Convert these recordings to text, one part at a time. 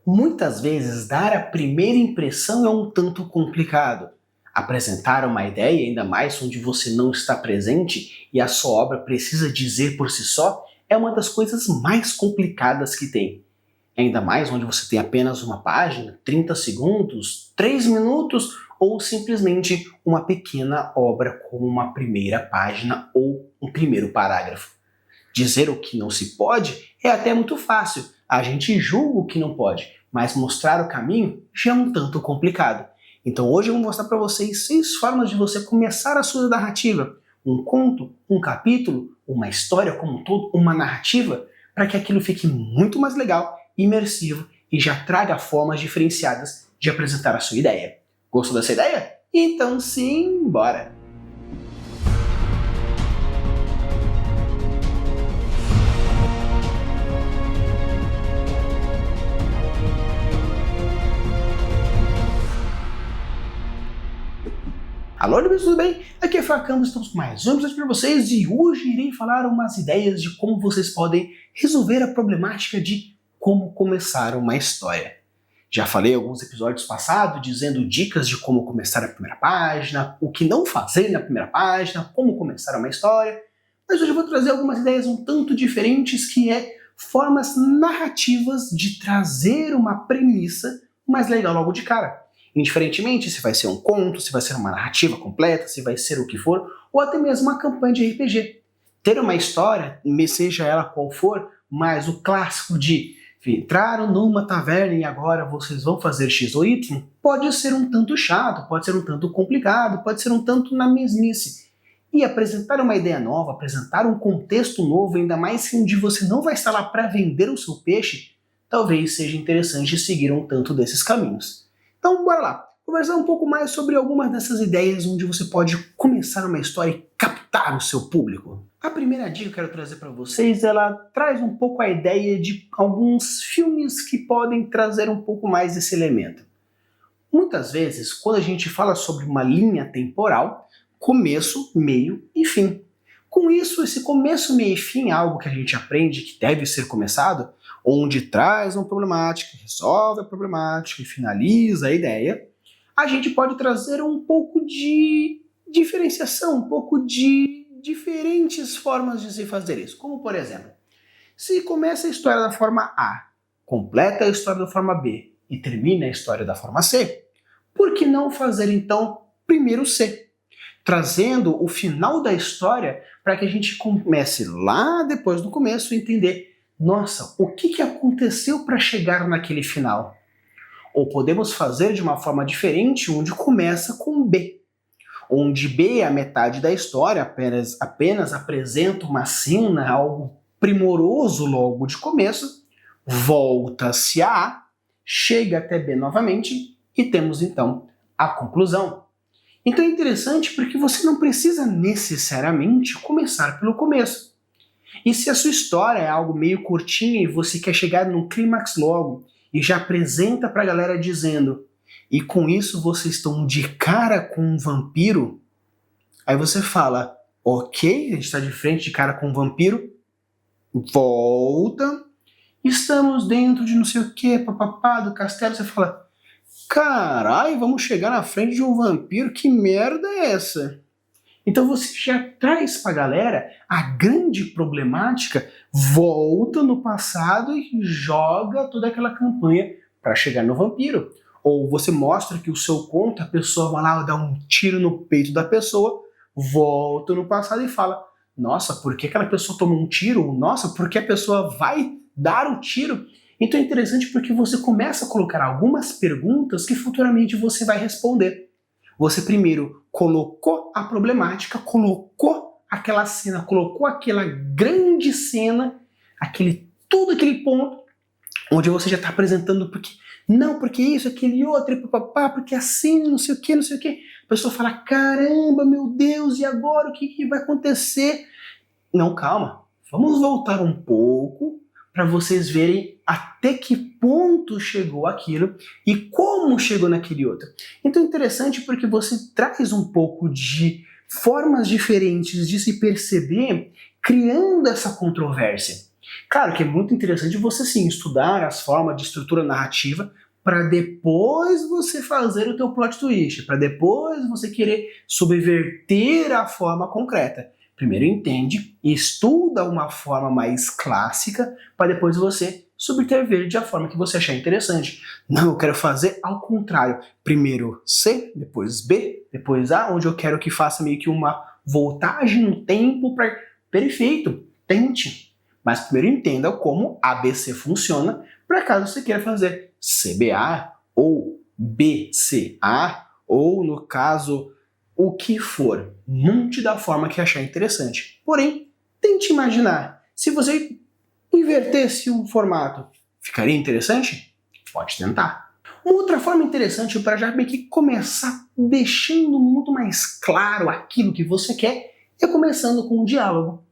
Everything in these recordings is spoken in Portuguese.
Muitas vezes, dar a primeira impressão é um tanto complicado. Apresentar uma ideia, ainda mais onde você não está presente e a sua obra precisa dizer por si só, é uma das coisas mais complicadas que tem. Ainda mais onde você tem apenas uma página, 30 segundos, 3 minutos ou simplesmente uma pequena obra como uma primeira página ou um primeiro parágrafo. Dizer o que não se pode é até muito fácil, a gente julga o que não pode, mas mostrar o caminho já é um tanto complicado. Então hoje eu vou mostrar para vocês 6 formas de você começar a sua narrativa. Um conto, um capítulo, uma história como um todo, uma narrativa, para que aquilo fique muito mais legal, imersivo e já traga formas diferenciadas de apresentar a sua ideia. Gostou dessa ideia? Então sim, bora! Alô, amigos, tudo bem? Aqui é Facão, estamos com mais um episódio para vocês e hoje irei falar umas ideias de como vocês podem resolver a problemática de como começar uma história. Já falei em alguns episódios passados dizendo dicas de como começar a primeira página, o que não fazer na primeira página, como começar uma história, mas hoje eu vou trazer algumas ideias um tanto diferentes que é formas narrativas de trazer uma premissa mais legal logo de cara. Indiferentemente se vai ser um conto, se vai ser uma narrativa completa, se vai ser o que for, ou até mesmo uma campanha de RPG. Ter uma história, seja ela qual for, mas o clássico de entraram numa taverna e agora vocês vão fazer X ou Y, pode ser um tanto chato, pode ser um tanto complicado, pode ser um tanto na mesmice. E apresentar uma ideia nova, apresentar um contexto novo, ainda mais onde você não vai estar lá para vender o seu peixe, talvez seja interessante seguir um tanto desses caminhos. Então, bora lá, conversar um pouco mais sobre algumas dessas ideias onde você pode começar uma história e captar o seu público. A primeira dica que eu quero trazer para vocês, ela traz um pouco a ideia de alguns filmes que podem trazer um pouco mais desse elemento. Muitas vezes, quando a gente fala sobre uma linha temporal, começo, meio e fim. Com isso, esse começo, meio e fim é algo que a gente aprende que deve ser começado, onde traz uma problemática, resolve a problemática e finaliza a ideia, a gente pode trazer um pouco de diferenciação, um pouco de diferentes formas de se fazer isso. Como, por exemplo, se começa a história da forma A, completa a história da forma B e termina a história da forma C, por que não fazer, então, primeiro C? Trazendo o final da história para que a gente comece lá depois do começo a entender, nossa, o que aconteceu para chegar naquele final? Ou podemos fazer de uma forma diferente, onde começa com B. Onde B é a metade da história, apenas apresenta uma cena, algo primoroso logo de começo, volta-se a A, chega até B novamente e temos então a conclusão. Então é interessante porque você não precisa necessariamente começar pelo começo. E se a sua história é algo meio curtinha e você quer chegar no clímax logo e já apresenta pra galera dizendo e com isso vocês estão de cara com um vampiro, aí você fala, ok, a gente está de frente de cara com um vampiro, volta, estamos dentro de não sei o que, papapá, do castelo, você fala, carai, vamos chegar na frente de um vampiro, que merda é essa? Então você já traz pra galera a grande problemática, volta no passado e joga toda aquela campanha para chegar no vampiro. Ou você mostra que o seu conto, a pessoa vai lá dar um tiro no peito da pessoa, volta no passado e fala, nossa, por que aquela pessoa tomou um tiro? Nossa, por que a pessoa vai dar o tiro? Então é interessante porque você começa a colocar algumas perguntas que futuramente você vai responder. Você primeiro colocou a problemática, colocou aquela cena, colocou aquela grande cena, todo aquele ponto, onde você já está apresentando porque não, porque isso, aquele outro, e papapá, porque assim, não sei o que, não sei o que. A pessoa fala, caramba, meu Deus, e agora o que vai acontecer? Não, calma, vamos voltar um pouco para vocês verem até que ponto chegou aquilo e como chegou naquele outro. Então é interessante porque você traz um pouco de formas diferentes de se perceber criando essa controvérsia. Claro que é muito interessante você sim estudar as formas de estrutura narrativa para depois você fazer o teu plot twist, para depois você querer subverter a forma concreta. Primeiro entende e estuda uma forma mais clássica para depois você subverter de a forma que você achar interessante. Não, eu quero fazer ao contrário. Primeiro C, depois B, depois A, onde eu quero que faça meio que uma voltagem no tempo para... Perfeito, tente. Mas primeiro entenda como ABC funciona, para caso você queira fazer CBA ou BCA, ou no caso, o que for. Monte da forma que achar interessante. Porém, tente imaginar, se você invertesse o formato, ficaria interessante? Pode tentar. Uma outra forma interessante para já meio que começar deixando muito mais claro aquilo que você quer é começando com um diálogo.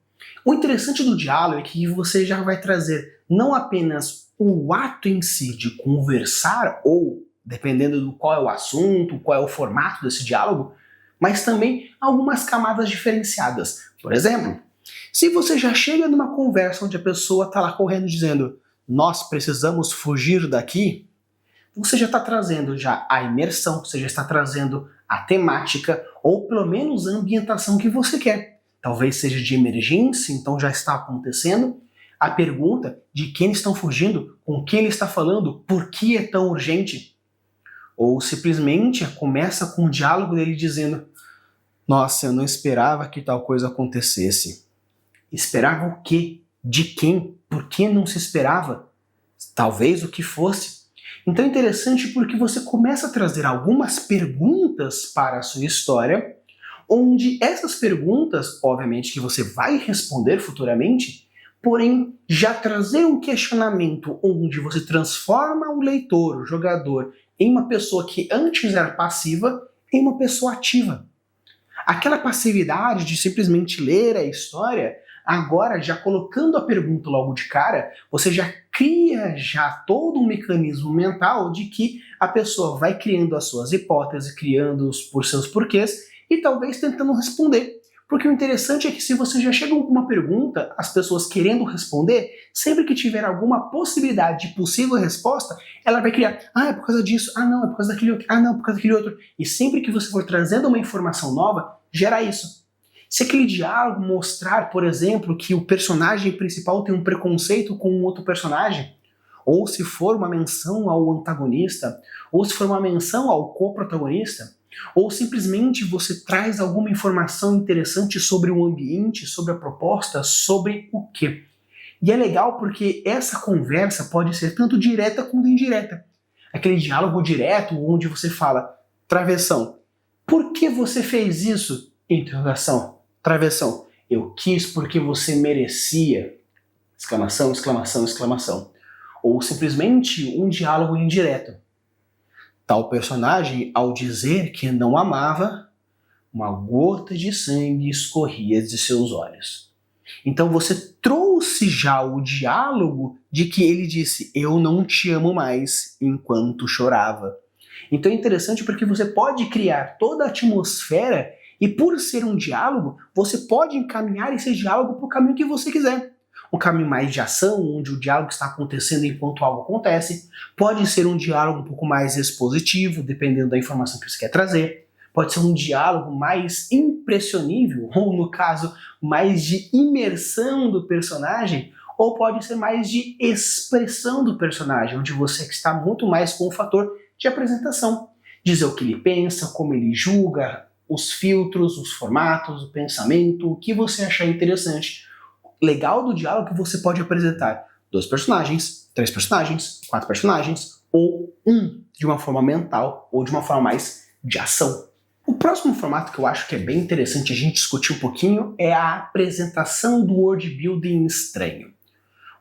O interessante do diálogo é que você já vai trazer não apenas o ato em si de conversar, ou dependendo do qual é o assunto, qual é o formato desse diálogo, mas também algumas camadas diferenciadas. Por exemplo, se você já chega numa conversa onde a pessoa está lá correndo dizendo nós precisamos fugir daqui, você já está trazendo já a imersão, você já está trazendo a temática, ou pelo menos a ambientação que você quer. Talvez seja de emergência, então já está acontecendo. A pergunta de quem estão fugindo, com quem ele está falando, por que é tão urgente? Ou simplesmente começa com o diálogo dele dizendo nossa, eu não esperava que tal coisa acontecesse. Esperava o quê? De quem? Por que não se esperava? Talvez o que fosse. Então é interessante porque você começa a trazer algumas perguntas para a sua história, onde essas perguntas, obviamente que você vai responder futuramente, porém já trazer um questionamento onde você transforma o leitor, o jogador, em uma pessoa que antes era passiva, em uma pessoa ativa. Aquela passividade de simplesmente ler a história, agora já colocando a pergunta logo de cara, você já cria já todo um mecanismo mental de que a pessoa vai criando as suas hipóteses, criando por seus porquês, e talvez tentando responder. Porque o interessante é que se você já chega com uma pergunta, as pessoas querendo responder, sempre que tiver alguma possibilidade de possível resposta, ela vai criar, é por causa disso, não, é por causa daquele outro, não, é por causa daquele outro. E sempre que você for trazendo uma informação nova, gera isso. Se aquele diálogo mostrar, por exemplo, que o personagem principal tem um preconceito com um outro personagem, ou se for uma menção ao antagonista, ou se for uma menção ao co-protagonista, ou simplesmente você traz alguma informação interessante sobre o ambiente, sobre a proposta, sobre o quê. E é legal porque essa conversa pode ser tanto direta quanto indireta. Aquele diálogo direto onde você fala, travessão, por que você fez isso? Interrogação, travessão, eu quis porque você merecia. Exclamação, exclamação, exclamação. Ou simplesmente um diálogo indireto. Tal personagem, ao dizer que não amava, uma gota de sangue escorria de seus olhos. Então você trouxe já o diálogo de que ele disse, eu não te amo mais, enquanto chorava. Então é interessante porque você pode criar toda a atmosfera e por ser um diálogo, você pode encaminhar esse diálogo para o caminho que você quiser. Um caminho mais de ação, onde o diálogo está acontecendo enquanto algo acontece. Pode ser um diálogo um pouco mais expositivo, dependendo da informação que você quer trazer. Pode ser um diálogo mais impressionível, ou no caso, mais de imersão do personagem, ou pode ser mais de expressão do personagem, onde você está muito mais com o fator de apresentação. Dizer o que ele pensa, como ele julga, os filtros, os formatos, o pensamento, o que você achar interessante. Legal do diálogo que você pode apresentar 2 personagens, 3 personagens, 4 personagens, ou de uma forma mental, ou de uma forma mais de ação. O próximo formato que eu acho que é bem interessante a gente discutir um pouquinho é a apresentação do world building estranho.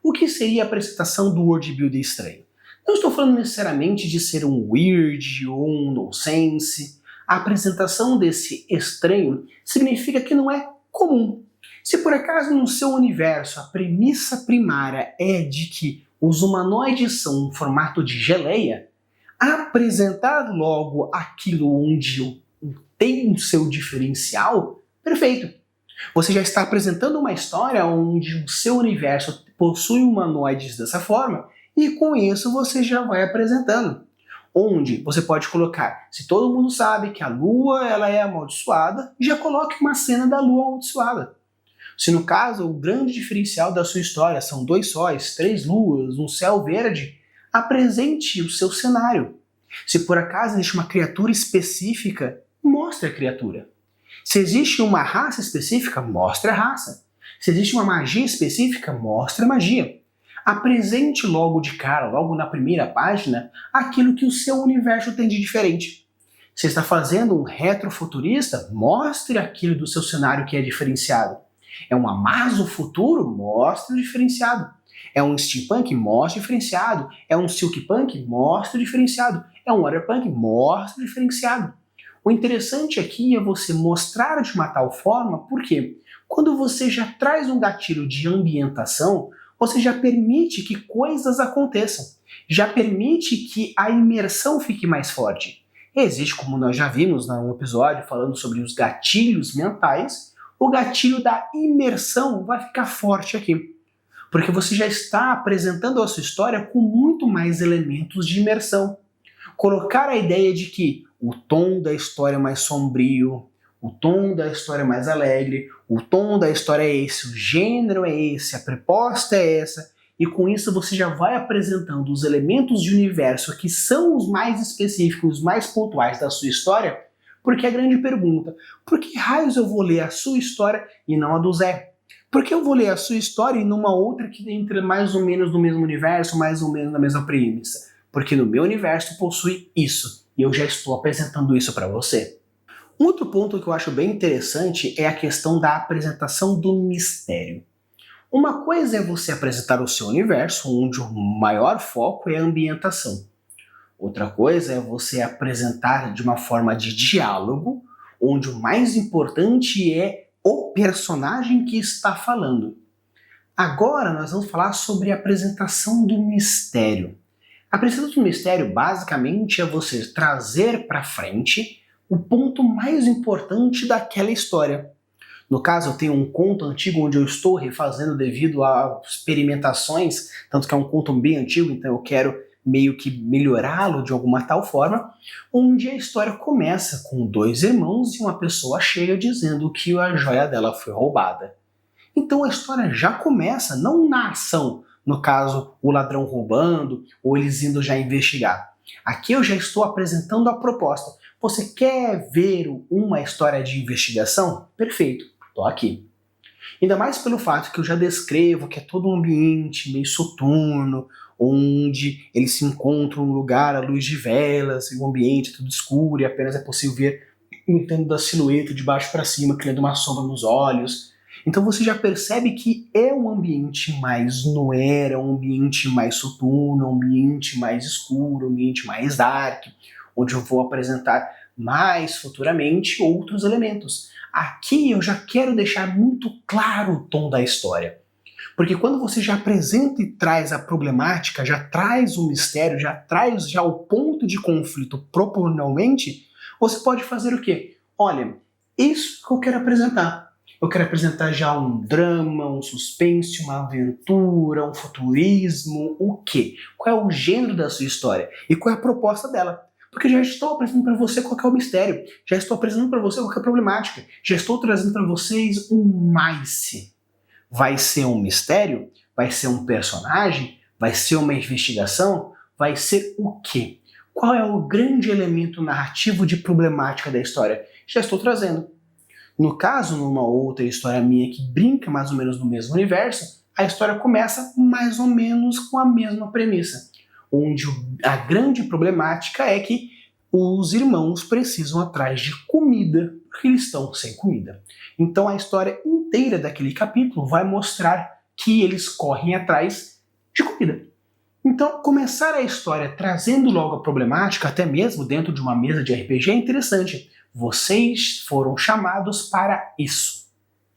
O que seria a apresentação do world building estranho? Não estou falando necessariamente de ser um weird ou um nonsense. A apresentação desse estranho significa que não é comum. Se por acaso no seu universo a premissa primária é de que os humanoides são um formato de geleia, apresentar logo aquilo onde tem o seu diferencial, perfeito. Você já está apresentando uma história onde o seu universo possui humanoides dessa forma e com isso você já vai apresentando. Onde você pode colocar, se todo mundo sabe que a lua ela é amaldiçoada, já coloque uma cena da lua amaldiçoada. Se no caso o grande diferencial da sua história são 2 sóis, 3 luas, um céu verde, apresente o seu cenário. Se por acaso existe uma criatura específica, mostre a criatura. Se existe uma raça específica, mostre a raça. Se existe uma magia específica, mostre a magia. Apresente logo de cara, logo na primeira página, aquilo que o seu universo tem de diferente. Se está fazendo um retrofuturista, mostre aquilo do seu cenário que é diferenciado. É um Amazo futuro? Mostre o diferenciado. É um steampunk? Mostre o diferenciado. É um silkpunk? Mostre o diferenciado. É um waterpunk? Mostre o diferenciado. O interessante aqui é você mostrar de uma tal forma, porque quando você já traz um gatilho de ambientação, você já permite que coisas aconteçam. Já permite que a imersão fique mais forte. Existe, como nós já vimos no episódio falando sobre os gatilhos mentais, o gatilho da imersão vai ficar forte aqui. Porque você já está apresentando a sua história com muito mais elementos de imersão. Colocar a ideia de que o tom da história é mais sombrio, o tom da história é mais alegre, o tom da história é esse, o gênero é esse, a proposta é essa, e com isso você já vai apresentando os elementos de universo que são os mais específicos, os mais pontuais da sua história, porque a grande pergunta, por que raios eu vou ler a sua história e não a do Zé? Por que eu vou ler a sua história e numa outra que entra mais ou menos no mesmo universo, mais ou menos na mesma premissa? Porque no meu universo possui isso, e eu já estou apresentando isso para você. Um outro ponto que eu acho bem interessante é a questão da apresentação do mistério. Uma coisa é você apresentar o seu universo, onde o maior foco é a ambientação. Outra coisa é você apresentar de uma forma de diálogo, onde o mais importante é o personagem que está falando. Agora nós vamos falar sobre a apresentação do mistério. A apresentação do mistério basicamente é você trazer para frente o ponto mais importante daquela história. No caso, eu tenho um conto antigo onde eu estou refazendo devido a experimentações, tanto que é um conto bem antigo, então eu quero meio que melhorá-lo de alguma tal forma, onde a história começa com 2 irmãos e uma pessoa chega dizendo que a joia dela foi roubada. Então a história já começa, não na ação, no caso, o ladrão roubando ou eles indo já investigar. Aqui eu já estou apresentando a proposta. Você quer ver uma história de investigação? Perfeito, estou aqui. Ainda mais pelo fato que eu já descrevo que é todo um ambiente meio soturno, onde eles se encontram num lugar à luz de velas, e o ambiente é tudo escuro e apenas é possível ver entendo da silhueta de baixo para cima, criando uma sombra nos olhos. Então você já percebe que é um ambiente mais noir, é um ambiente mais soturno, um ambiente mais escuro, um ambiente mais dark, onde eu vou apresentar mais futuramente outros elementos. Aqui eu já quero deixar muito claro o tom da história. Porque quando você já apresenta e traz a problemática, já traz o mistério, já traz já o ponto de conflito proporcionalmente, você pode fazer o quê? Olha, isso que eu quero apresentar. Eu quero apresentar já um drama, um suspense, uma aventura, um futurismo, o quê? Qual é o gênero da sua história? E qual é a proposta dela? Porque já estou apresentando para você qual é o mistério, já estou apresentando para você qual é a problemática, já estou trazendo para vocês um mais. Vai ser um mistério? Vai ser um personagem? Vai ser uma investigação? Vai ser o quê? Qual é o grande elemento narrativo de problemática da história? Já estou trazendo. No caso, numa outra história minha que brinca mais ou menos no mesmo universo, a história começa mais ou menos com a mesma premissa, onde a grande problemática é que os irmãos precisam atrás de comida, porque eles estão sem comida. Então a história inteira daquele capítulo vai mostrar que eles correm atrás de comida. Então, começar a história trazendo logo a problemática, até mesmo dentro de uma mesa de RPG, é interessante. Vocês foram chamados para isso.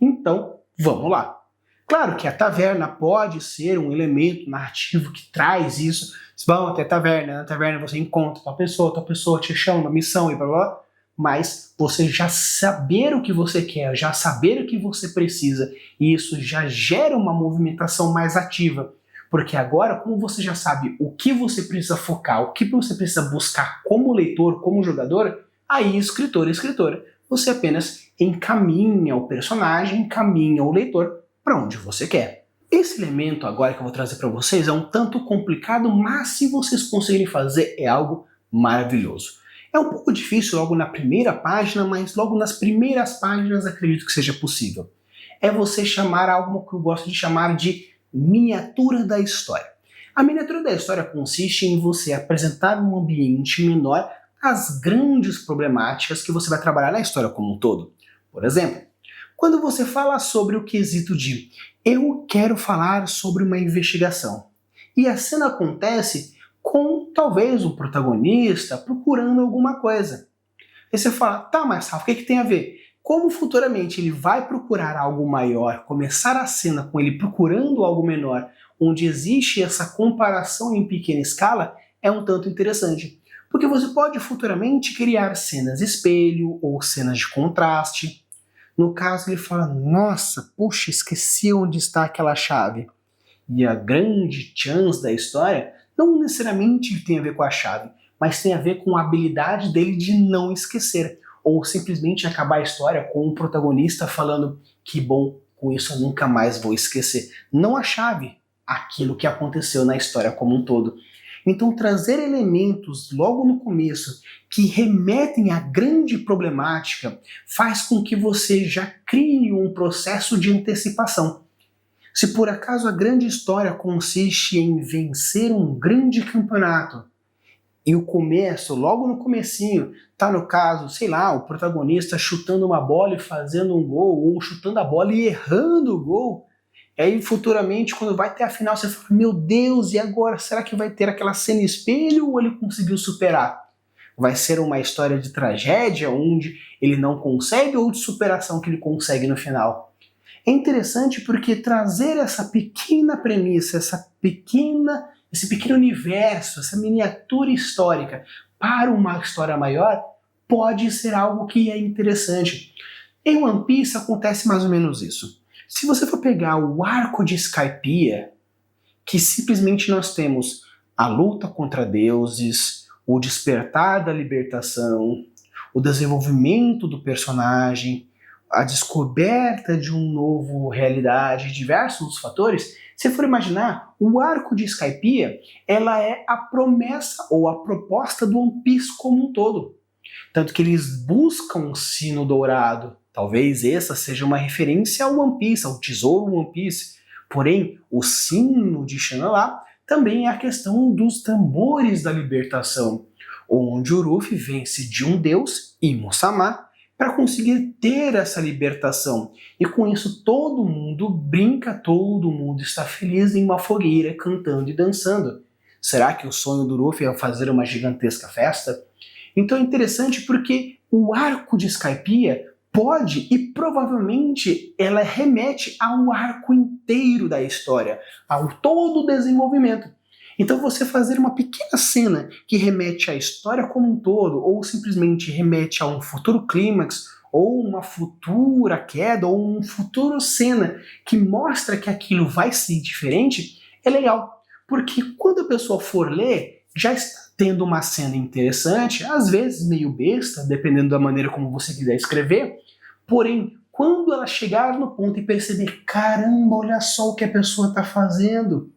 Então, vamos lá. Claro que a taverna pode ser um elemento narrativo que traz isso. Vão até a taverna, na taverna você encontra tal pessoa te chama, missão e blá blá. mas você já saber o que você quer, já saber o que você precisa, e isso já gera uma movimentação mais ativa. Porque agora, como você já sabe o que você precisa focar, o que você precisa buscar como leitor, como jogador, aí escritor e escritora, você apenas encaminha o personagem, encaminha o leitor para onde você quer. Esse elemento agora que eu vou trazer para vocês é um tanto complicado, mas se vocês conseguirem fazer é algo maravilhoso. É um pouco difícil logo na primeira página, mas logo nas primeiras páginas acredito que seja possível. É você chamar algo que eu gosto de chamar de miniatura da história. A miniatura da história consiste em você apresentar um ambiente menor as grandes problemáticas que você vai trabalhar na história como um todo. Por exemplo, quando você fala sobre o quesito de eu quero falar sobre uma investigação, e a cena acontece com talvez o protagonista procurando alguma coisa. Aí você fala, tá, mas Rafa, o que tem a ver? Como futuramente ele vai procurar algo maior, começar a cena com ele procurando algo menor, onde existe essa comparação em pequena escala, é um tanto interessante. Porque você pode futuramente criar cenas espelho ou cenas de contraste. No caso ele fala, nossa, puxa, esqueci onde está aquela chave. E a grande chance da história não necessariamente tem a ver com a chave, mas tem a ver com a habilidade dele de não esquecer. Ou simplesmente acabar a história com o protagonista falando que bom, com isso eu nunca mais vou esquecer. Não a chave, aquilo que aconteceu na história como um todo. Então trazer elementos logo no começo que remetem à grande problemática faz com que você já crie um processo de antecipação. Se por acaso a grande história consiste em vencer um grande campeonato, e o começo, logo no comecinho, tá no caso, sei lá, o protagonista chutando uma bola e fazendo um gol, ou chutando a bola e errando o gol. E aí futuramente, quando vai ter a final, você fala, meu Deus, e agora? Será que vai ter aquela cena espelho ou ele conseguiu superar? Vai ser uma história de tragédia, onde ele não consegue, ou de superação que ele consegue no final? É interessante porque trazer essa pequena premissa, esse pequeno universo, essa miniatura histórica para uma história maior pode ser algo que é interessante. Em One Piece acontece mais ou menos isso. Se você for pegar o arco de Skypiea, que simplesmente nós temos a luta contra deuses, o despertar da libertação, o desenvolvimento do personagem, a descoberta de uma nova realidade, diversos fatores, se for imaginar, o arco de Skypiea, ela é a promessa ou a proposta do One Piece como um todo. Tanto que eles buscam o sino dourado. Talvez essa seja uma referência ao One Piece, ao tesouro One Piece. Porém, o sino de Shangri-La também é a questão dos tambores da libertação, onde o Luffy vence de um deus, Imo-sama, para conseguir ter essa libertação. E com isso todo mundo brinca, todo mundo está feliz em uma fogueira, cantando e dançando. Será que o sonho do Luffy é fazer uma gigantesca festa? Então é interessante porque o arco de Skypiea pode e provavelmente ela remete ao arco inteiro da história, ao todo o desenvolvimento. Então você fazer uma pequena cena que remete à história como um todo, ou simplesmente remete a um futuro clímax, ou uma futura queda, ou uma futura cena que mostra que aquilo vai ser diferente, é legal. Porque quando a pessoa for ler, já está tendo uma cena interessante, às vezes meio besta, dependendo da maneira como você quiser escrever, porém, quando ela chegar no ponto e perceber, caramba, olha só o que a pessoa está fazendo,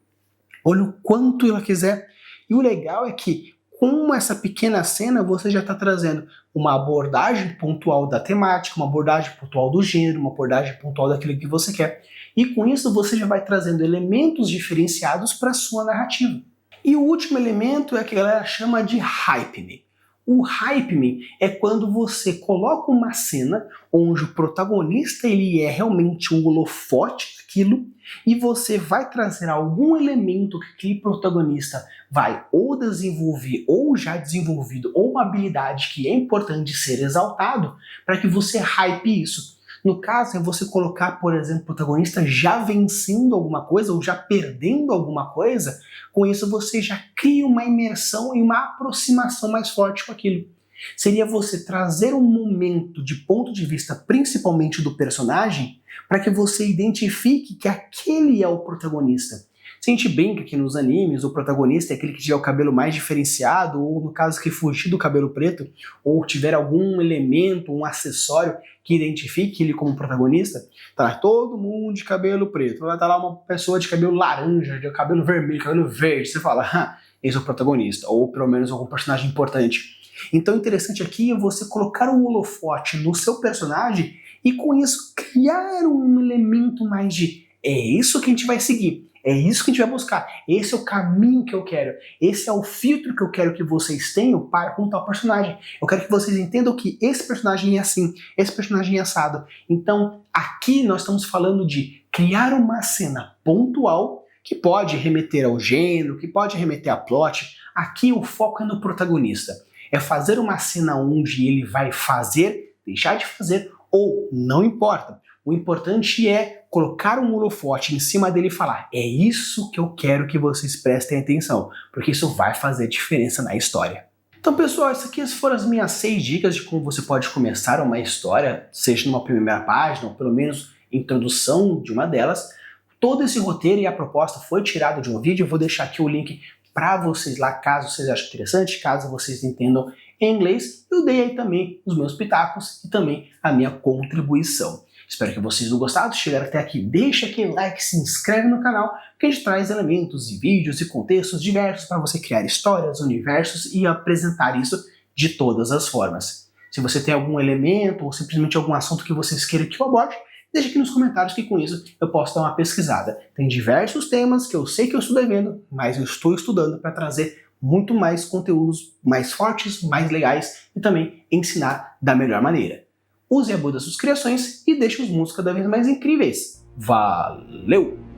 olha o quanto ela quiser. E o legal é que, com essa pequena cena, você já está trazendo uma abordagem pontual da temática, uma abordagem pontual do gênero, uma abordagem pontual daquilo que você quer. E com isso você já vai trazendo elementos diferenciados para a sua narrativa. E o último elemento é que a galera chama de hype me. O hype me é quando você coloca uma cena onde o protagonista ele é realmente um holofote daquilo e você vai trazer algum elemento que aquele protagonista vai ou desenvolver ou já desenvolvido ou uma habilidade que é importante ser exaltado para que você hype isso. No caso, é você colocar, por exemplo, o protagonista já vencendo alguma coisa ou já perdendo alguma coisa. Com isso, você já cria uma imersão e uma aproximação mais forte com aquilo. Seria você trazer um momento de ponto de vista principalmente do personagem para que você identifique que aquele é o protagonista. Se a gente brinca que nos animes o protagonista é aquele que tiver o cabelo mais diferenciado, ou no caso que fugir do cabelo preto, ou tiver algum elemento, um acessório que identifique ele como protagonista, tá lá todo mundo de cabelo preto, vai estar lá uma pessoa de cabelo laranja, de cabelo vermelho, cabelo verde, você fala, esse é o protagonista, ou pelo menos algum personagem importante. Então o interessante aqui é você colocar um holofote no seu personagem e com isso criar um elemento mais de é isso que a gente vai seguir. É isso que a gente vai buscar. Esse é o caminho que eu quero. Esse é o filtro que eu quero que vocês tenham para com tal personagem. Eu quero que vocês entendam que esse personagem é assim, esse personagem é assado. Então, aqui nós estamos falando de criar uma cena pontual que pode remeter ao gênero, que pode remeter a plot. Aqui o foco é no protagonista. É fazer uma cena onde ele vai fazer, deixar de fazer, ou não importa. O importante é colocar um holofote em cima dele e falar, é isso que eu quero que vocês prestem atenção, porque isso vai fazer diferença na história. Então pessoal, essas aqui foram as minhas 6 dicas de como você pode começar uma história, seja numa primeira página, ou pelo menos introdução de uma delas. Todo esse roteiro e a proposta foi tirado de um vídeo, eu vou deixar aqui o link para vocês lá, caso vocês achem interessante, caso vocês entendam em inglês. Eu dei aí também os meus pitacos e também a minha contribuição. Espero que vocês tenham gostado, chegaram até aqui, deixa aquele like, se inscreve no canal, que a gente traz elementos e vídeos e contextos diversos para você criar histórias, universos e apresentar isso de todas as formas. Se você tem algum elemento ou simplesmente algum assunto que vocês queiram que eu aborde, deixa aqui nos comentários que com isso eu posso dar uma pesquisada. Tem diversos temas que eu sei que eu estou devendo, mas eu estou estudando para trazer muito mais conteúdos mais fortes, mais legais e também ensinar da melhor maneira. Use e abude das suas criações e deixe os mundos cada vez mais incríveis. Valeu!